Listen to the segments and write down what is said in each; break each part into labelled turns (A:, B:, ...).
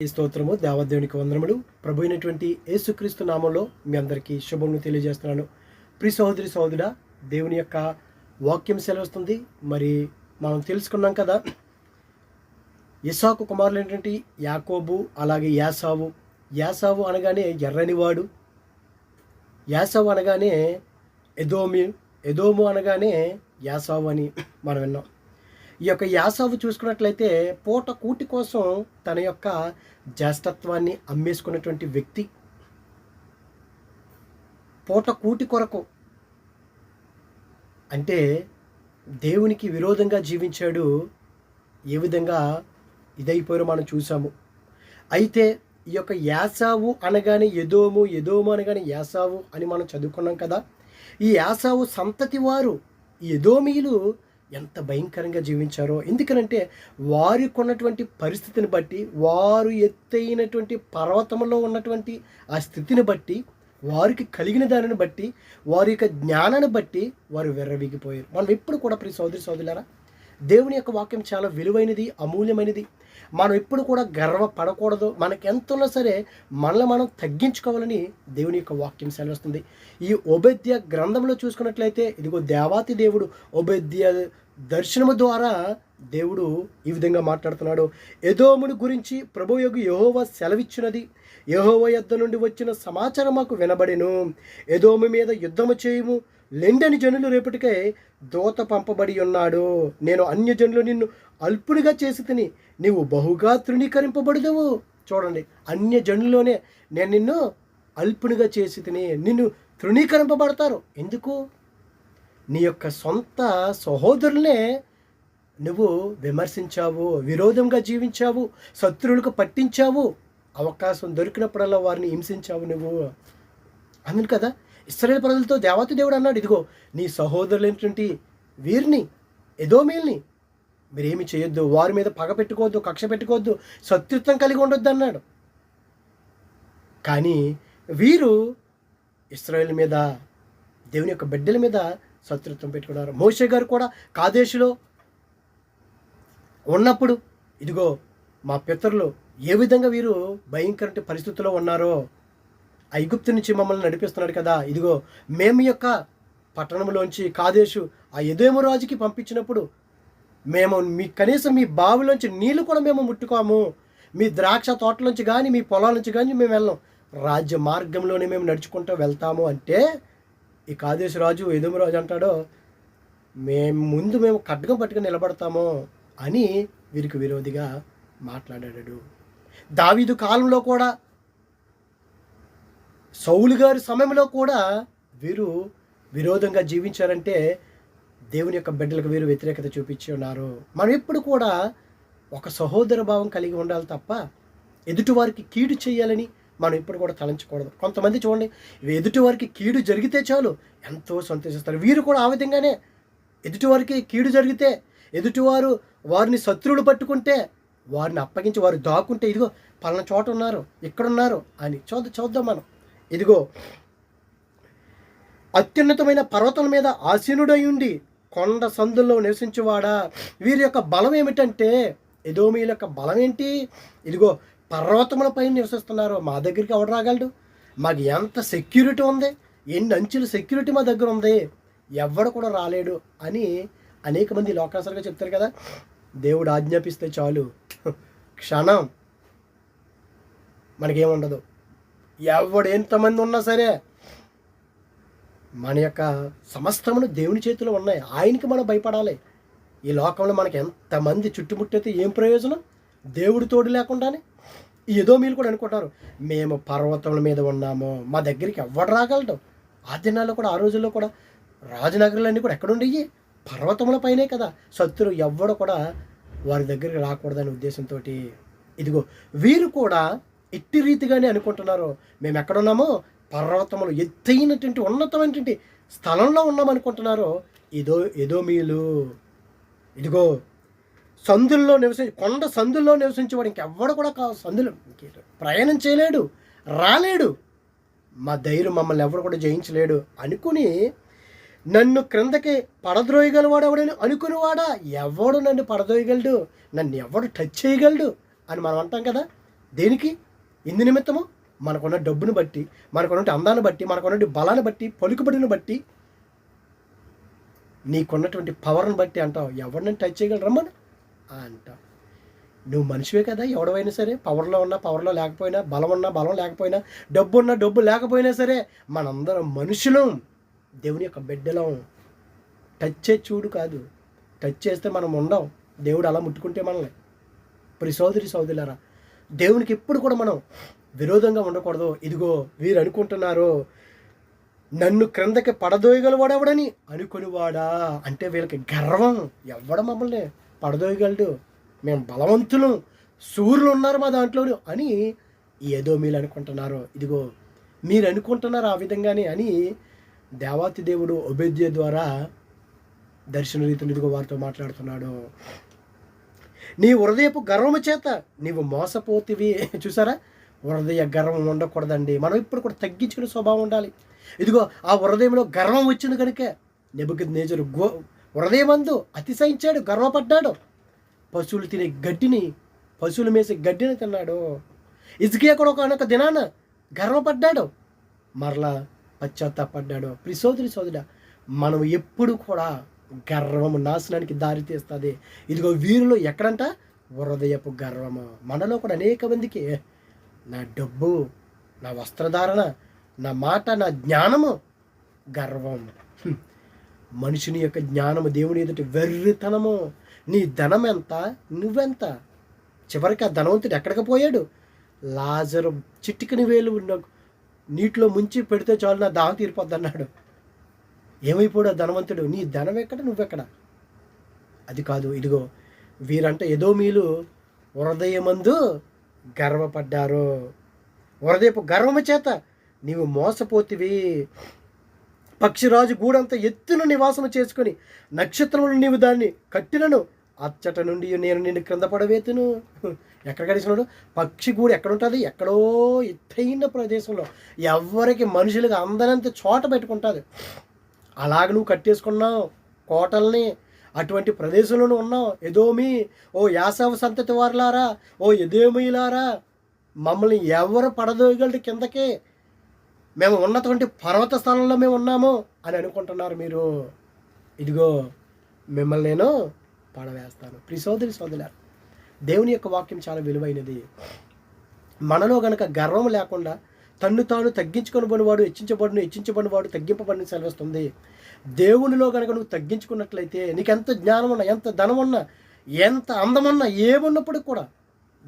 A: ఈ స్తోత్రము దేవదేవునికి వందనములు. ప్రభు అయినటువంటి యేసుక్రీస్తు నామంలో మీ అందరికీ శుభములు తెలియజేస్తున్నాను. ప్రియ సహోదరి సహోదరుడా, దేవుని యొక్క వాక్యం సెలవుస్తుంది. మరి మనం తెలుసుకున్నాం కదా, ఇస్సాకు కుమారులైనటువంటి యాకోబు అలాగే యాసావు. యాసావు అనగానే ఎర్రనివాడు, యాసావు అనగానే ఎదోము అనగానే యాసావు అని మనం విన్నాం. ఈ యొక్క యాసావు చూసుకున్నట్లయితే పూట కూటి కోసం తన యొక్క జ్యేష్ఠత్వాన్ని అమ్మేసుకున్నటువంటి వ్యక్తి. పూట కూటి కొరకు అంటే దేవునికి విరోధంగా జీవించాడు. ఏ విధంగా ఇదైపోయారో మనం చూసాము. అయితే ఈ యొక్క యాసావు అనగానే ఎదోము అనగానే యాసావు అని మనం చదువుకున్నాం కదా. ఈ యాసావు సంతతి వారు ఈ ఎదోమీయులు ఎంత భయంకరంగా జీవించారో. ఎందుకనంటే వారికి ఉన్నటువంటి పరిస్థితిని బట్టి, వారు ఎత్తైనటువంటి పర్వతంలో ఉన్నటువంటి ఆ స్థితిని బట్టి, వారికి కలిగిన దానిని బట్టి, వారి యొక్క జ్ఞానాన్ని బట్టి వారు వెర్రవీగిపోయారు. మనం ఎప్పుడు కూడా ప్రియ సోదరి సోదరులారా, దేవుని యొక్క వాక్యం చాలా విలువైనది, అమూల్యమైనది. మనం ఎప్పుడు కూడా గర్వపడకూడదు. మనకి ఎంత ఉన్నా సరే మనల్ని మనం తగ్గించుకోవాలని దేవుని యొక్క వాక్యం సెలవుస్తుంది. ఈ ఓబేద్య గ్రంథంలో చూసుకున్నట్లయితే ఇదిగో దేవాతి దేవుడు ఓబేద్య దర్శనము ద్వారా దేవుడు ఈ విధంగా మాట్లాడుతున్నాడు. ఎదోమును గురించి ప్రభువు యెహోవా సెలవిచ్చినది, యెహోవా యొద్ద నుండి వచ్చిన సమాచారం మాకు వినబడెను. ఎదోము మీద యుద్ధము చేయుము, లెండని జనులు రేపటికై దూత పంపబడి ఉన్నాడు. నేను అన్యజనులు నిన్ను అల్పునిగా చేసి తిని నీవు బహుగా తృణీకరింపబడదువు. చూడండి, అన్యజనుల్లోనే నేను నిన్ను అల్పునిగా చేసి తిని నిన్ను తృణీకరింపబడతారు. ఎందుకు? నీ యొక్క సొంత సహోదరులనే నువ్వు విమర్శించావు, విరోధంగా జీవించావు, శత్రువులకు పట్టించావు, అవకాశం దొరికినప్పుడల్లా వారిని హింసించావు నువ్వు. అందును కదా ఇశ్రాయేలు ప్రజలతో దేవాతి దేవుడు అన్నాడు, ఇదిగో నీ సహోదరులైనటువంటి వీరిని ఎదోమీయుల్ని మీరేమి చేయొద్దు, వారి మీద పగ పెట్టుకోవద్దు, కక్ష పెట్టుకోవద్దు, శత్రుత్వం కలిగి ఉండొద్దు అన్నాడు. కానీ వీరు ఇశ్రాయేలు మీద, దేవుని యొక్క బిడ్డల మీద శత్రుత్వం పెట్టుకున్నారు. మోషే గారు కూడా కాదేశులో ఉన్నప్పుడు ఇదిగో మా పితరులు ఏ విధంగా వీరు భయంకర పరిస్థితుల్లో ఉన్నారో, ఐగుప్తు నుంచి మమ్మల్ని నడిపిస్తున్నాడు కదా, ఇదిగో మేము యొక్క పట్టణంలోంచి కాదేశు ఆ ఎదోము రాజుకి పంపించినప్పుడు మేము కనీసం మీ బావిలోంచి నీళ్లు కూడా మేము ముట్టుకోము, మీ ద్రాక్ష తోటలోంచి కానీ మీ పొలాల నుంచి కానీ మేము వెళ్ళాం, రాజ్య మార్గంలోనే మేము నడుచుకుంటూ వెళ్తాము అంటే ఈ కాదేశు రాజు ఎదోము రాజు అంటాడో మేము ఖడ్గం పట్టుకుని నిలబడతాము అని వీరికి విరోధిగా మాట్లాడాడు. దావీదు కాలంలో కూడా, సౌలు గారి సమయంలో కూడా వీరు విరోధంగా జీవించారంటే దేవుని యొక్క బిడ్డలకు వీరు వ్యతిరేకత చూపించి ఉన్నారు. మనం ఎప్పుడు కూడా ఒక సహోదర భావం కలిగి ఉండాలి తప్ప ఎదుటివారికి కీడు చేయాలని మనం ఎప్పుడు కూడా తలంచకూడదు. కొంతమంది చూడండి, ఎదుటివారికి కీడు జరిగితే చాలు ఎంతో సంతోషిస్తారు. వీరు కూడా ఆ విధంగానే ఎదుటివారికి కీడు జరిగితే, ఎదుటివారు వారిని శత్రువులు పట్టుకుంటే వారిని అప్పగించి వారు దాక్కుంటే ఇదిగో పలానా చోట ఉన్నారు, ఇక్కడున్నారు అని చూద్దాం మనం. ఇదిగో అత్యున్నతమైన పర్వతం మీద ఆసీనుడై ఉండి కొండ సందుల్లో నివసించేవాడా. వీరి యొక్క బలం ఏమిటంటే, ఎదోమీయుల యొక్క బలం ఏంటి? ఇదిగో పర్వతములపై నివసిస్తున్నారు. మా దగ్గరికి ఎవడు రాగలడు? మాకు ఎంత సెక్యూరిటీ ఉంది, ఎన్ని అంచుల సెక్యూరిటీ మా దగ్గర ఉంది, ఎవడు కూడా రాలేడు అని అనేక మంది లోకాసరిగా చెప్తారు కదా. దేవుడు ఆజ్ఞాపిస్తే చాలు, క్షణం మనకేముండదు. ఎవడు ఎంతమంది ఉన్నా సరే మన యొక్క సమస్తమును దేవుని చేతిలో ఉన్నాయి. ఆయనకి మనం భయపడాలి. ఈ లోకంలో మనకి ఎంతమంది చుట్టుముట్టయితే ఏం ప్రయోజనం దేవుడి తోడు లేకుండానే. ఈ ఎదోమీయులు కూడా అనుకుంటారు, మేము పర్వతముల మీద ఉన్నాము, మా దగ్గరికి ఎవడు రాగలడు. ఆ దినాల్లో కూడా, ఆ రోజుల్లో కూడా రాజనగరాలన్నీ కూడా ఎక్కడుండేవి? పర్వతముల పైనే కదా. శత్రువు ఎవడు కూడా వారి దగ్గరికి రాకూడదనే ఉద్దేశంతో ఇదిగో వీరు కూడా ఇట్టి రీతిగానే అనుకుంటున్నారు, మేము ఎక్కడున్నామో పర్వతములు ఎత్తైనటువంటి ఉన్నతమైనటువంటి స్థలంలో ఉన్నామనుకుంటున్నారు ఎదోమీయులు. ఇదిగో సందుల్లో కొండ సందుల్లో నివసించేవాడు ఇంకెవ్వడు కూడా సందులు ప్రయాణం చేయలేడు, రాలేడు, మా ధైర్యం మమ్మల్ని ఎవరు కూడా జయించలేడు అనుకుని నన్ను క్రిందకి పడద్రోయగలవాడు ఎవడని అనుకునేవాడా? ఎవడు నన్ను పడదోయగలడు, నన్ను ఎవడు టచ్ చేయగలడు అని మనం అంటాం కదా. దేనికి? ఇందు నిమిత్తము మనకున్న డబ్బును బట్టి, మనకున్న అందాన్ని బట్టి, మనకున్న బలాన్ని బట్టి, పలుకుబడిని బట్టి, నీకున్నటువంటి పవర్ని బట్టి అంటావు. ఎవరిని టచ్ చేయగలరమ్మా అంటావు. నువ్వు మనిషివే కదా, ఎవడవైనా సరే. పవర్లో ఉన్నా, పవర్లో లేకపోయినా, బలం ఉన్నా, బలం లేకపోయినా, డబ్బు ఉన్నా, డబ్బు లేకపోయినా సరే, మనందరం మనుషులం, దేవుని యొక్క బిడ్డలం. టచ్ చేసి చూడు కాదు, టచ్ చేస్తే మనం ఉండం. దేవుడు అలా ముట్టుకుంటే మనల్ని. ఇప్పుడు సోదరులారా, దేవునికి ఎప్పుడు కూడా మనం విరోధంగా ఉండకూడదు. ఇదిగో వీరు అనుకుంటున్నారు, నన్ను క్రిందకి పడదోయగలవాడెవడని అనుకునివాడా అంటే వీళ్ళకి గర్వం. ఎవడ మమ్మల్ని పడదోయగలడు, మేము బలవంతులు, సూర్యులు ఉన్నారు మా దాంట్లో అని ఏదో మీరు అనుకుంటున్నారు. ఇదిగో మీరు అనుకుంటున్నారు ఆ విధంగానే అని దేవాతి దేవుడు ఒబేద్య ద్వారా దర్శన రీతిని ఇదిగో వారితో మాట్లాడుతున్నాడు. నీ హృదయపు గర్వము చేత నీవు మోసపోతివి. చూసారా, హృదయ గర్వం ఉండకూడదండి. మనం ఇప్పుడు కూడా తగ్గించుకునే స్వభావం ఉండాలి. ఇదిగో ఆ హృదయంలో గర్వం వచ్చింది కనుక నెబుకద్నెజరు హృదయమందు అతిశయించాడు, గర్వపడ్డాడు. పశువులు తినే గడ్డిని, పశువులు మేసే గడ్డిని తిన్నాడు. హిజ్కియా కూడా ఒక దినాన గర్వపడ్డాడు, మరలా పశ్చాత్తాపడ్డాడు. సోదరా, మనం ఎప్పుడు కూడా గర్వము నాశనానికి దారి తీస్తుంది. ఇదిగో వీరిలో ఎక్కడంట హృదయపు గర్వము. మనలో కూడా అనేక మందికి నా డబ్బు, నా వస్త్రధారణ, నా మాట, నా జ్ఞానము గర్వం. మనుషుని యొక్క జ్ఞానము దేవుని ఎదుటి వెర్రితనము. నీ ధనం ఎంత, నువ్వెంత? చివరికి ఆ ధనవంతుడు ఎక్కడికి పోయాడు? లాజరు చిటికని వేలు నీటిలో ముంచి పెడితే చాలు నా దాహం తీరిపోద్ది అన్నాడు. ఏమైపోయాడు ఆ ధనవంతుడు? నీ ధనం ఎక్కడ, నువ్వెక్కడ? అది కాదు. ఇదిగో వీరంటే ఎదోమీలు హృదయమందు గర్వపడ్డారు. హృదయపు గర్వము చేత నీవు మోసపోతివి. పక్షిరాజు గూడంత ఎత్తున నివాసము చేసుకొని నక్షత్రములు నీవు దాన్ని కట్టినను, అచ్చట నుండి నేను నిన్ను క్రింద పడవేతును. ఎక్కడ కడిసినాడు? పక్షి గూడు ఎక్కడుంటుంది? ఎక్కడో ఎత్తైన ప్రదేశంలో, ఎవరికి మనుషులకు అందనంత చోట పెట్టుకుంటుంది. అలాగ నువ్వు కట్టేసుకున్నావు కోటల్ని. అటువంటి ప్రదేశంలోనూ ఉన్నావు. ఎదోమి, ఓ యాసవ సంతతి వారులారా, ఓ ఎదోమీలారా, మమ్మల్ని ఎవరు పడదోయగలరు కిందకి? మేము ఉన్నటువంటి పర్వత స్థలంలో మేము ఉన్నాము అని అనుకుంటున్నారు మీరు. ఇదిగో మిమ్మల్ని నేను పడవేస్తాను. సోదరులారా, దేవుని యొక్క వాక్యం చాలా విలువైనది. మనలో గనక గర్వం లేకుండా తన్ను తాను తగ్గించుకొని పడివాడు హెచ్చించబడినవాడు తగ్గింపబడిన సెలవిస్తుంది. దేవునిలో కనుక నువ్వు తగ్గించుకున్నట్లయితే నీకు ఎంత జ్ఞానం ఉన్నా, ఎంత ధనం ఉన్నా, ఎంత అందమున్నా, ఏమున్నప్పటికి కూడా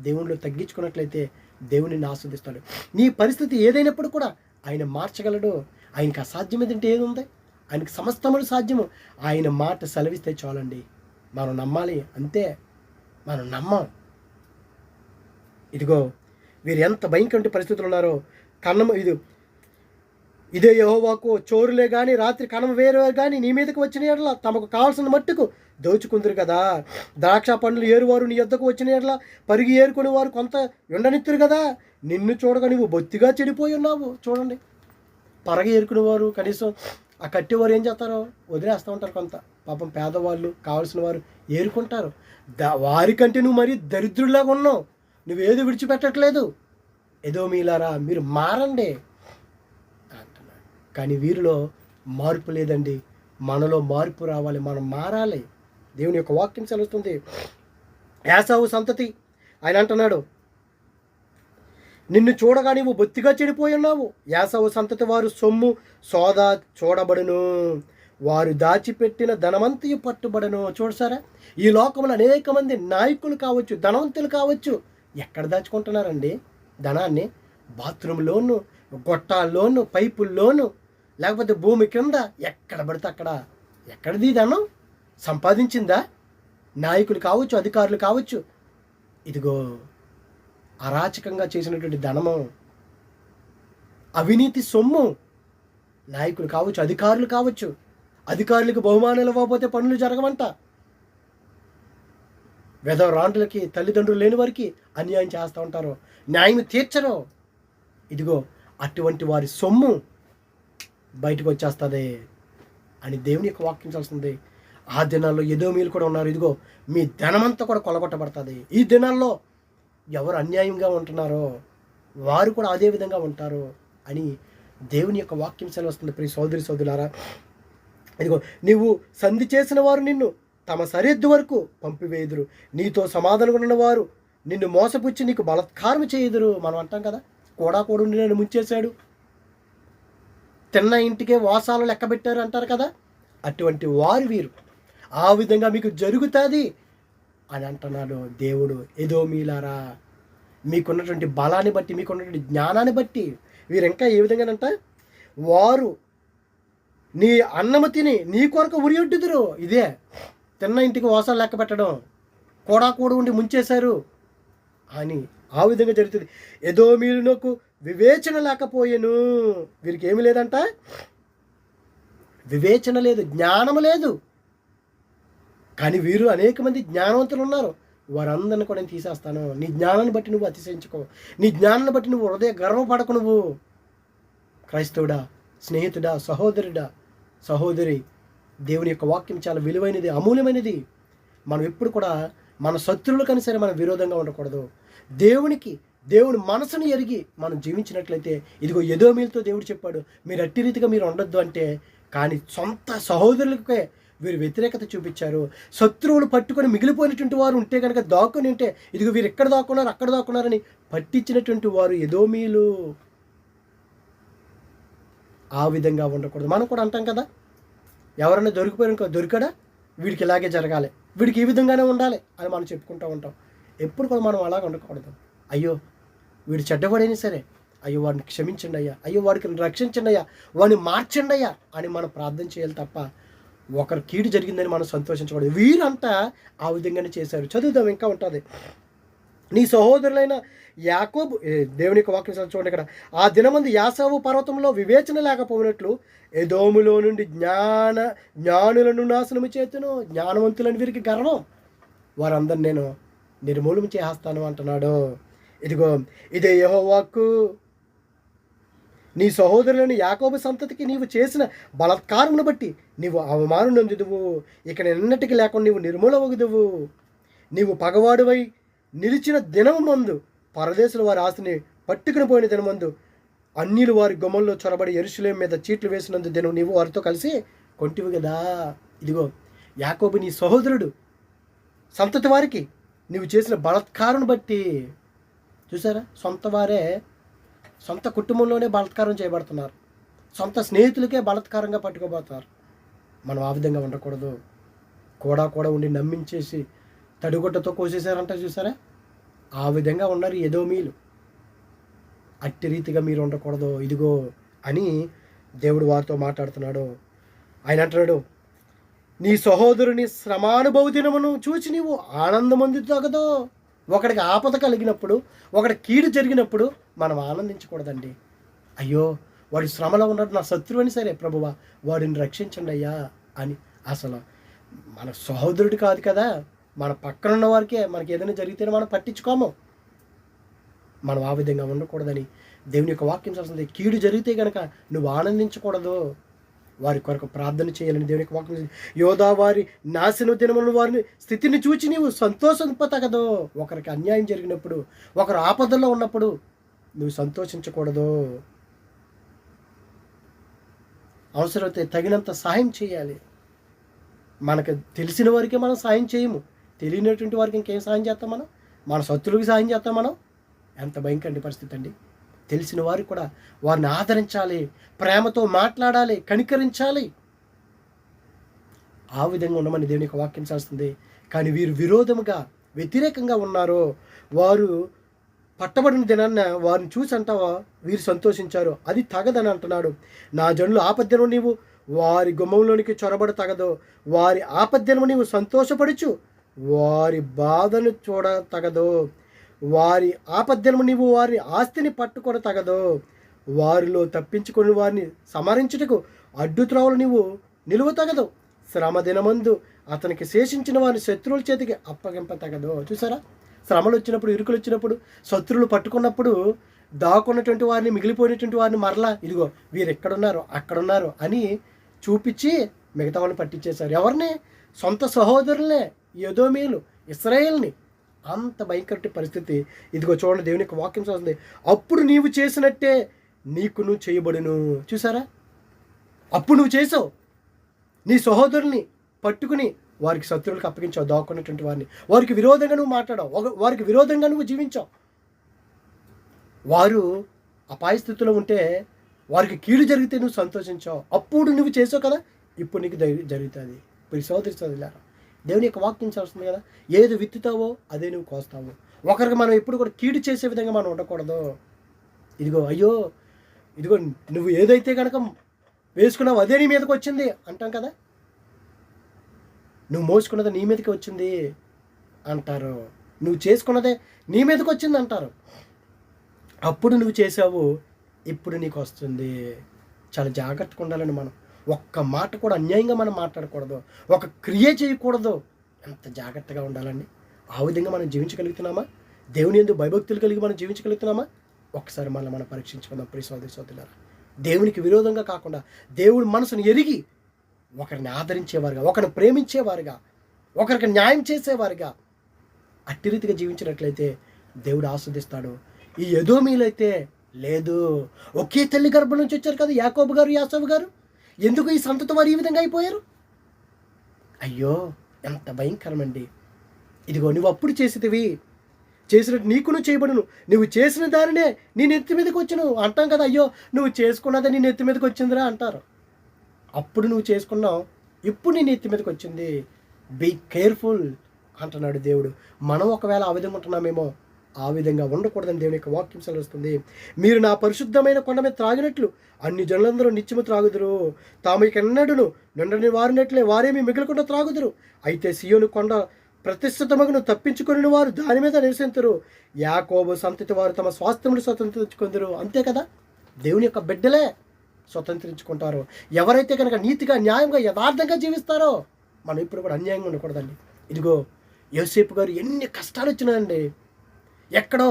A: దేవునిలో తగ్గించుకున్నట్లయితే దేవునిని ఆస్వాదిస్తాడు. నీ పరిస్థితి ఏదైనప్పుడు కూడా ఆయన మార్చగలడు. ఆయనకి అసాధ్యం ఏదంటే ఏది ఉంది? ఆయనకి సమస్తములు సాధ్యము. ఆయన మాట సెలవిస్తే చాలండి, మనం నమ్మాలి. అంతే, మనం నమ్మం. ఇదిగో వీరు ఎంత భయంకర పరిస్థితులు ఉన్నారో. కన్నము ఇదే యెహోవాకు చోరులే కానీ రాత్రి కణం వేరే కానీ నీ మీదకు వచ్చిన ఎడల తమకు కావాల్సిన మట్టుకు దోచుకుందరు కదా. ద్రాక్ష పండ్లు ఏరువారు నీ యొద్దకు వచ్చిన ఎడల పరిగి ఏరుకుని వారు కొంత ఉండనిత్తురు కదా. నిన్ను చూడగా నువ్వు బొత్తిగా చెడిపోయి ఉన్నావు. చూడండి, పరగ ఏరుకునేవారు కనీసం ఆ కట్టేవారు ఏం చేస్తారో వదిలేస్తూ ఉంటారు. కొంత పాపం పేదవాళ్ళు కావాల్సిన వారు ఏరుకుంటారు. వారికంటే నువ్వు మరీ దరిద్రులాగా ఉన్నావు. నువ్వేది విడిచిపెట్టట్లేదు. ఎదోమీలారా, మీరు మారండి అంటున్నాడు. కానీ వీరిలో మార్పు లేదండి. మనలో మార్పు రావాలి, మనం మారాలి. దేవుని యొక్క వాక్యం సెలవుతుంది. యాసావు సంతతి ఆయన అంటున్నాడు, నిన్ను చూడగా నీవు బొత్తిగా చెడిపోయి ఉన్నావు. యాసావు సంతతి వారు సొమ్ము సోదా చూడబడును, వారు దాచిపెట్టిన ధనవంతియు పట్టుబడను. చూడసారా, ఈ లోకంలో అనేక మంది నాయకులు కావచ్చు, ధనవంతులు కావచ్చు, ఎక్కడ దాచుకుంటున్నారండి ధనాన్ని? బాత్రూంలోను, గొట్టాల్లోను, పైపుల్లోను, లేకపోతే భూమి కింద ఎక్కడ పడితే అక్కడ. ఎక్కడిది ధనం? సంపాదించిందా? నాయకులు కావచ్చు, అధికారులు కావచ్చు. ఇదిగో అరాచకంగా చేసినటువంటి ధనము, అవినీతి సొమ్ము. నాయకులు కావచ్చు, అధికారులు కావచ్చు. అధికారులకు బహుమానాలు ఇవ్వకపోతే పనులు జరగవంట. వెధవరాండ్లకి, తల్లిదండ్రులు లేని వారికి అన్యాయం చేస్తూ ఉంటారు, న్యాయం తీర్చరు. ఇదిగో అటువంటి వారి సొమ్ము బయటకు వచ్చేస్తుంది అని దేవుని యొక్క వాక్యం చేస్తుంది. ఆ దినాల్లో ఎదోమీలు కూడా ఉన్నారు. ఇదిగో మీ ధనమంతా కూడా కొలగొట్టబడుతుంది. ఈ దినాల్లో ఎవరు అన్యాయంగా ఉంటున్నారో వారు కూడా అదే విధంగా ఉంటారు అని దేవుని యొక్క వాక్యం సెలవుస్తుంది. ప్రియ సోదరి సోదరులారా, ఇదిగో నీవు సంధి చేసిన వారు నిన్ను తమ సరిహద్దు వరకు పంపివేయుదురు, నీతో సమాధానం ఉన్న వారు నిన్ను మోసపుచ్చి నీకు బలత్కారం చేయుదురు. మనం అంటాం కదా, కూడా ఉండి నన్ను ముంచేశాడు, తిన్న ఇంటికే వాసాలు లెక్క పెట్టారు అంటారు కదా, అటువంటి వారు వీరు. ఆ విధంగా మీకు జరుగుతుంది అని అంటున్నాడు దేవుడు. ఎదోమీలారా, మీకున్నటువంటి బలాన్ని బట్టి, మీకున్నటువంటి జ్ఞానాన్ని బట్టి వీరు ఇంకా ఏ విధంగానంట, వారు నీ అన్నము తిని నీ కొరకు ఉరియొడ్డుదురు. ఇదే తిన్న ఇంటికి వాసాలు లెక్క పెట్టడం, కూడా ఉండి ముంచేశారు అని ఆ విధంగా జరుగుతుంది. ఎదోమీలునకు వివేచన లేకపోయేను. వీరికి ఏమి లేదంట, వివేచన లేదు, జ్ఞానం లేదు. కానీ వీరు అనేక మంది జ్ఞానవంతులు ఉన్నారు, వారందరిని కూడా నేను తీసేస్తాను. నీ జ్ఞానాన్ని బట్టి నువ్వు అతిశయించుకో, నీ జ్ఞానాన్ని బట్టి నువ్వు హృదయ గర్వపడకు. నువ్వు క్రైస్తవుడా, స్నేహితుడా, సహోదరుడా, సహోదరి, దేవుని యొక్క వాక్యం చాలా విలువైనది, అమూల్యమైనది. మనం ఎప్పుడు కూడా మన శత్రువులకని సరే మనం విరోధంగా ఉండకూడదు. దేవుని మనసును ఎరిగి మనం జీవించినట్లయితే, ఇదిగో ఎదోమీలతో దేవుడు చెప్పాడు, మీరు అట్టి రీతిగా మీరు ఉండొద్దు అంటే, కానీ సొంత సహోదరులకే వీరు వ్యతిరేకత చూపించారు. శత్రువులు పట్టుకొని మిగిలిపోయినటువంటి వారు ఉంటే కనుక దాక్కుని ఉంటే, ఇదిగో వీరు ఎక్కడ దాక్కున్నారు అక్కడ దాక్కున్నారని పట్టించినటువంటి వారు ఎదోమీలు. ఆ విధంగా ఉండకూడదు. మనం కూడా అంటాం కదా, ఎవరైనా దొరికిపోయారు, దొరికాడా వీడికి ఇలాగే జరగాలి, వీడికి ఈ విధంగానే ఉండాలి అని మనం చెప్పుకుంటూ ఉంటాం. ఎప్పుడు కూడా మనం అలాగ ఉండకూడదు. అయ్యో వీడు చెడ్డవాడైనా సరే, అయ్యో వాడిని క్షమించండి అయ్యా, అయ్యో వాడికి రక్షించండి అయ్యా, వాడిని మార్చండి అయ్యా అని మనం ప్రార్థన చేయాలి తప్ప ఒకరు కీడు జరిగిందని మనం సంతోషించకూడదు. వీరంతా ఆ విధంగానే చేశారు. చదువుదాం, ఇంకా ఉంటుంది. నీ సహోదరులైన యాకోబు, దేవుని యొక్క వాక్యం చూడండి ఇక్కడ, ఆ దినమందు యాసావు పర్వతంలో వివేచన లేకపోయినట్లు ఎదోములో నుండి జ్ఞానులను నాశనము చేతును. జ్ఞానవంతులని వీరికి గర్వం, వారందరిని నేను నిర్మూలన చేస్తాను అంటున్నాడు. ఇదిగో ఇదే యెహోవా వాక్కు, నీ సహోదరులను యాకోబు సంతతికి నీవు చేసిన బలత్కారమును బట్టి నీవు అవమానం నొందుదువు, ఇక ఎన్నటికి లేకుండా నీవు నిర్మూలమగుదువు. నీవు పగవాడువై నిలిచిన దినము మందు పరదేశుల వారి ఆస్తిని పట్టుకుని పోయిన దినమందు అన్యులు వారి గుమ్మల్లో చొరబడి యెరూషలేము మీద చీట్లు వేసినందు దినం నీవు వారితో కలిసి కొంటివి కదా. ఇదిగో యాకోబు నీ సహోదరుడు సంతతి వారికి నీవు చేసిన బలత్కారం బట్టి, చూసారా, సొంత వారే సొంత కుటుంబంలోనే బలత్కారం చేయబడుతున్నారు, సొంత స్నేహితులకే బలత్కారంగా పట్టుకోబోతున్నారు. మనం ఆ విధంగా ఉండకూడదు. కూడా ఉండి నమ్మించేసి తడిగుడ్డతో కోసేసారంట, చూసారా, ఆ విధంగా ఉన్నారు ఎదోమీలు. అట్టి రీతిగా మీరు ఉండకూడదు ఇదిగో అని దేవుడు వారితో మాట్లాడుతున్నాడు. ఆయన అంటున్నాడు, నీ సహోదరుని శ్రమానుభవ దినమును చూసి నీవు ఆనందమందుతగదో. ఒకడికి ఆపద కలిగినప్పుడు, ఒకటి కీడు జరిగినప్పుడు మనం ఆనందించకూడదండి. అయ్యో వాడి శ్రమలో ఉన్నాడు, నా శత్రువు అని సరే, ప్రభువా వాడిని రక్షించండి అయ్యా అని. అసలు మన సహోదరుడు కాదు కదా, మన పక్కన ఉన్న వారికే మనకి ఏదైనా జరిగితేనే మనం పట్టించుకోము. మనం ఆ విధంగా ఉండకూడదని దేవుని యొక్క వాక్యం చేస్తుంది. కీడు జరిగితే కనుక నువ్వు ఆనందించకూడదు, వారి కొరకు ప్రార్థన చేయాలని దేవుని యొక్క వాక్యం. యోధా వారి నాశన దినములను వారిని స్థితిని చూచి నీవు సంతోషింపతగదు. ఒకరికి అన్యాయం జరిగినప్పుడు, ఒకరు ఆపదల్లో ఉన్నప్పుడు నువ్వు సంతోషించకూడదు. అవసరమైతే తగినంత సహాయం చేయాలి. మనకు తెలిసిన వారికే మనం సాయం చేయము, తెలియనటువంటి వారికి ఇంకేం సాయం చేస్తాం మనం? మన శత్రువులకి సాయం చేస్తాం మనం? ఎంత భయంకర పరిస్థితి అండి. తెలిసిన వారికి కూడా వారిని ఆదరించాలి, ప్రేమతో మాట్లాడాలి, కనికరించాలి. ఆ విధంగా ఉండమని దేవుని యొక్క వాక్యం చేస్తుంది. కానీ వీరు విరోధముగా, వ్యతిరేకంగా ఉన్నారు. వారు పట్టబడిన దినాన్న వారిని చూసి అంటావా వీరు సంతోషించారు, అది తగదని అంటున్నాడు. నా జనులు ఆపద్యను నీవు వారి గుమ్మంలోనికి చొరబడ తగదు, వారి ఆపద్యను నీవు సంతోషపడుచు వారి బాధను చూడ తగదు, వారి ఆపద్యము నీవు వారి ఆస్తిని పట్టుకొన తగదు, వారిలో తప్పించుకొని వారిని సమరించుటకు అడ్డుత్రోవలు నీవు నిలువ తగదు, శ్రమ దినమందు అతనికి శేషించిన వారిని శత్రువుల చేతికి అప్పగింప తగదు. చూసారా, శ్రమలు వచ్చినప్పుడు, ఇరుకులు వచ్చినప్పుడు, శత్రువులు పట్టుకున్నప్పుడు దాక్కున్నటువంటి వారిని, మిగిలిపోయినటువంటి వారిని మరలా ఇదిగో వీరు ఎక్కడున్నారు అక్కడున్నారు అని చూపించి మిగతా వాళ్ళని పట్టించేశారు. ఎవరిని? సొంత సహోదరులనే, ఎదోమీలు, ఇశ్రాయేల్ని. అంత భయంకర పరిస్థితి. ఇదిగో చూడండి, దేవుని యొక్క వాక్యం చదువుతుంది, అప్పుడు నీవు చేసినట్టే నీకును చేయబడును. చూసారా, అప్పుడు నువ్వు చేసావు, నీ సహోదరుని పట్టుకుని వారికి శత్రువులకు అప్పగించావు, దాక్కున్నటువంటి వారిని. వారికి విరోధంగా నువ్వు మాట్లాడావు, వారికి విరోధంగా నువ్వు జీవించావు. వారు అపాయ స్థితిలో ఉంటే, వారికి కీడు జరిగితే నువ్వు సంతోషించావు. అప్పుడు నువ్వు చేసావు కదా, ఇప్పుడు నీకు జరుగుతుంది. ఇప్పుడు సోదరి సోదరులారా, దేవుని యొక్క వాక్యం చేస్తుంది కదా, ఏది విత్తుతావో అదే నువ్వు కోస్తావు. ఒకరికి మనం ఎప్పుడు కూడా కీడు చేసే విధంగా మనం ఉండకూడదు. ఇదిగో అయ్యో, ఇదిగో నువ్వు ఏదైతే కనుక వేసుకున్నావు అదే నీ మీదకి వచ్చింది అంటాం కదా, నువ్వు మోసుకున్నది నీ మీదకి వచ్చింది అంటారు, నువ్వు చేసుకున్నదే నీ మీదకి వచ్చింది అంటారు. అప్పుడు నువ్వు చేసావు, ఇప్పుడు నీకు వస్తుంది. చాలా జాగ్రత్తగా ఉండాలండి మనం. ఒక్క మాట కూడా అన్యాయంగా మనం మాట్లాడకూడదు, ఒక క్రియ చేయకూడదు. ఎంత జాగ్రత్తగా ఉండాలండి. ఆ విధంగా మనం జీవించగలుగుతున్నామా? దేవుని యందు భయభక్తులు కలిగి మనం జీవించగలుగుతున్నామా? ఒకసారి మనం పరీక్షించుకుందాం ప్రియ సోదరి సోదరులారా. దేవునికి విరోధంగా కాకుండా, దేవుడి మనసును ఎరిగి ఒకరిని ఆదరించేవారుగా, ఒకరిని ప్రేమించేవారుగా, ఒకరికి న్యాయం చేసేవారుగా అట్టి రీతిగా జీవించినట్లయితే దేవుడు ఆస్వాదిస్తాడు. ఈ ఎదోమీలైతే లేదు, ఒకే తల్లి గర్భం నుంచి వచ్చారు కదా యాకోబు గారు, యాసోబు గారు. ఎందుకు ఈ సంతతి వారు ఈ విధంగా అయిపోయారు? అయ్యో, ఎంత భయంకరమండి. ఇదిగో నువ్వు అప్పుడు చేసినట్టు నీకును చేయబడును, నువ్వు చేసిన దానినే నీ నెత్తి మీదకి వచ్చును అంటాం కదా. అయ్యో, నువ్వు చేసుకున్నదే నీ నెత్తి మీదకి వచ్చిందిరా అంటారు. అప్పుడు నువ్వు చేసుకున్నావు, ఇప్పుడు నీ నెత్తి మీదకి వచ్చింది. బీ కేర్ఫుల్ అంటున్నాడు దేవుడు. మనం ఒకవేళ ఆ విధంగా ఉంటున్నామేమో, ఆ విధంగా ఉండకూడదని దేవుని యొక్క వాక్యం సెలవుస్తుంది. మీరు నా పరిశుద్ధమైన కొండ మీద త్రాగినట్లు అన్ని జనులందరూ నిత్యము త్రాగుదురు, తాము ఎన్నడూను నిండని వారినట్లే వారేమి మిగలకుండా త్రాగుదురు. అయితే సియోను కొండ ప్రతిష్ఠితమగును, తప్పించుకుని వారు దాని మీద నివసింతురు. యాకోబు సంతతి వారు తమ స్వాస్థ్యములు స్వతంత్రించుకుందరు. అంతే కదా, దేవుని యొక్క బిడ్డలే స్వతంత్రించుకుంటారు. ఎవరైతే కనుక నీతిగా, న్యాయంగా, యథార్థంగా జీవిస్తారో. మనం ఇప్పుడు కూడా అన్యాయంగా ఉండకూడదండి. ఇదిగో యోసేపు గారు ఎన్ని కష్టాలు వచ్చినాయండి. ఎక్కడో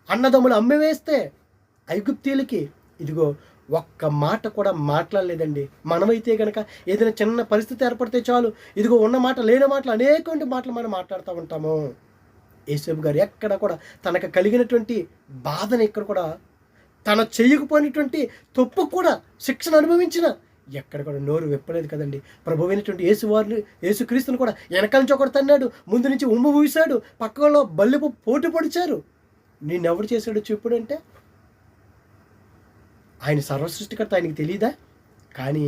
A: అన్నదమ్ములు అమ్మివేస్తే ఐగుప్తీలకి, ఇదిగో ఒక్క మాట కూడా మాట్లాడలేదండి. మనమైతే కనుక ఏదైనా చిన్న పరిస్థితి ఏర్పడితే చాలు, ఇదిగో ఉన్న మాట లేని మాటలు అనేకటువంటి మాటలు మనం మాట్లాడుతూ ఉంటాము. యోసేపు గారు ఎక్కడ కూడా తనకు కలిగినటువంటి బాధను ఎక్కడ కూడా, తన చేయకపోయినటువంటి తప్పు కూడా శిక్షణ అనుభవించిన ఎక్కడ కూడా నోరు విప్పలేదు కదండి. ప్రభువైనటువంటి యేసుక్రీస్తుని కూడా వెనకాల నుంచి ఒకటి తన్నాడు, ముందు నుంచి ఉమ్ము ఊసాడు, పక్కలో బల్లిపు పోటు పొడిచారు. నిన్నెవడు చేశాడు చెప్పుడు అంటే, ఆయన సర్వసృష్టికర్త, ఆయనకి తెలియదా? కానీ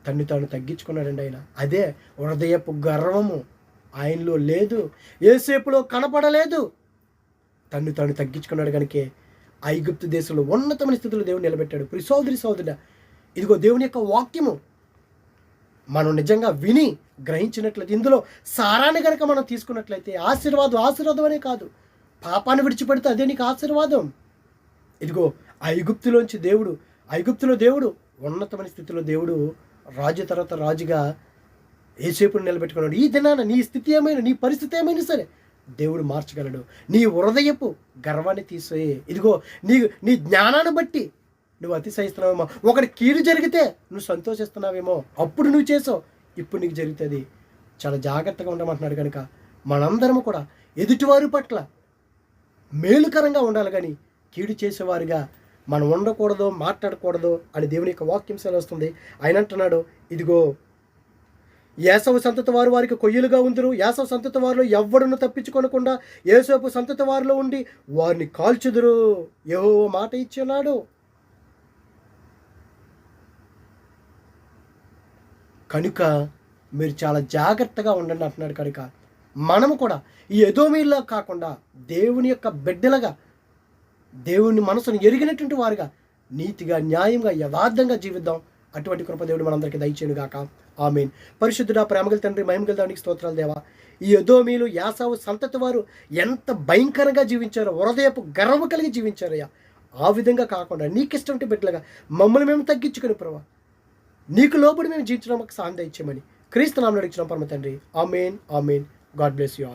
A: తను తాను తగ్గించుకున్నాడండి ఆయన. అదే హృదయపు గర్వము ఆయనలో లేదు, యోసేపులో కనపడలేదు. తను తాను తగ్గించుకున్నాడు కనుకే ఐగుప్తు దేశంలో ఉన్నతమైన స్థితిలో దేవుడు నిలబెట్టాడు. ప్రియ సోదరి సోదరుడా, ఇదిగో దేవుని యొక్క వాక్యము మనం నిజంగా విని గ్రహించినట్లయితే, ఇందులో సారాన్ని కనుక మనం తీసుకున్నట్లయితే ఆశీర్వాదం అనే కాదు, పాపాన్ని విడిచిపెడితే అదే నీకు ఆశీర్వాదం. ఇదిగో ఐగుప్తులో దేవుడు ఉన్నతమైన స్థితిలో దేవుడు రాజు తర్వాత రాజుగా యోసేపుని నిలబెట్టుకున్నాడు. ఈ దినాన నీ స్థితి ఏమైనా, నీ పరిస్థితి ఏమైనా సరే దేవుడు మార్చగలడు. నీ హృదయపు గర్వాన్ని తీసే, ఇదిగో నీ జ్ఞానాన్ని బట్టి నువ్వు అతిశయిస్తున్నావేమో, ఒకటి కీడు జరిగితే నువ్వు సంతోషిస్తున్నావేమో, అప్పుడు నువ్వు చేసావు, ఇప్పుడు నీకు జరుగుతుంది. చాలా జాగ్రత్తగా ఉండమంటున్నాడు. కనుక మనందరము కూడా ఎదుటివారి పట్ల మేలుకరంగా ఉండాలి, కానీ కీడు చేసేవారుగా మనం ఉండకూడదు, మాట్లాడకూడదు అని దేవుని యొక్క వాక్యం సెలవుస్తుంది. ఆయన అంటున్నాడు, ఇదిగో యాసవ సంతతి వారు వారికి కొయ్యలుగా ఉందరు, యాసవ సంతతి వారిలో ఎవ్వడును తప్పించుకొనకుండా యోసేపు సంతతి వారిలో ఉండి వారిని కాల్చుదురు. యెహోవా మాట ఇచ్చున్నాడు. కనుక మీరు చాలా జాగ్రత్తగా ఉండండి అంటున్నాడు. కనుక మనము కూడా ఈ ఎదోమీలా కాకుండా దేవుని యొక్క బిడ్డలుగా, దేవుని మనసును ఎరిగినటువంటి వారుగా నీతిగా, న్యాయంగా, యథార్థంగా జీవిద్దాం. అటువంటి కృప దేవుడు మనందరికీ దయచేయును గాక. ఆమేన్. పరిశుద్ధుడా, ప్రేమగల తండ్రి, మహిమగల దేవునికి స్తోత్రాలు దేవా. ఈ ఎదోమీలు, యాసావు సంతతి వారు ఎంత భయంకరంగా జీవించారో, హృదయపు గర్వం కలిగి జీవించారయ్యా. ఆ విధంగా కాకుండా నీకు ఇష్టం బిడ్డలుగా మమ్మల్ని మేము తగ్గించుకొని ప్రభా, నీకు లోబడి మేము జీవించడం మాకు సాయం దయచేయమని క్రీస్తు నామములో అడుగుచున్నాం పరమ తండ్రి. ఆమేన్. God bless you all.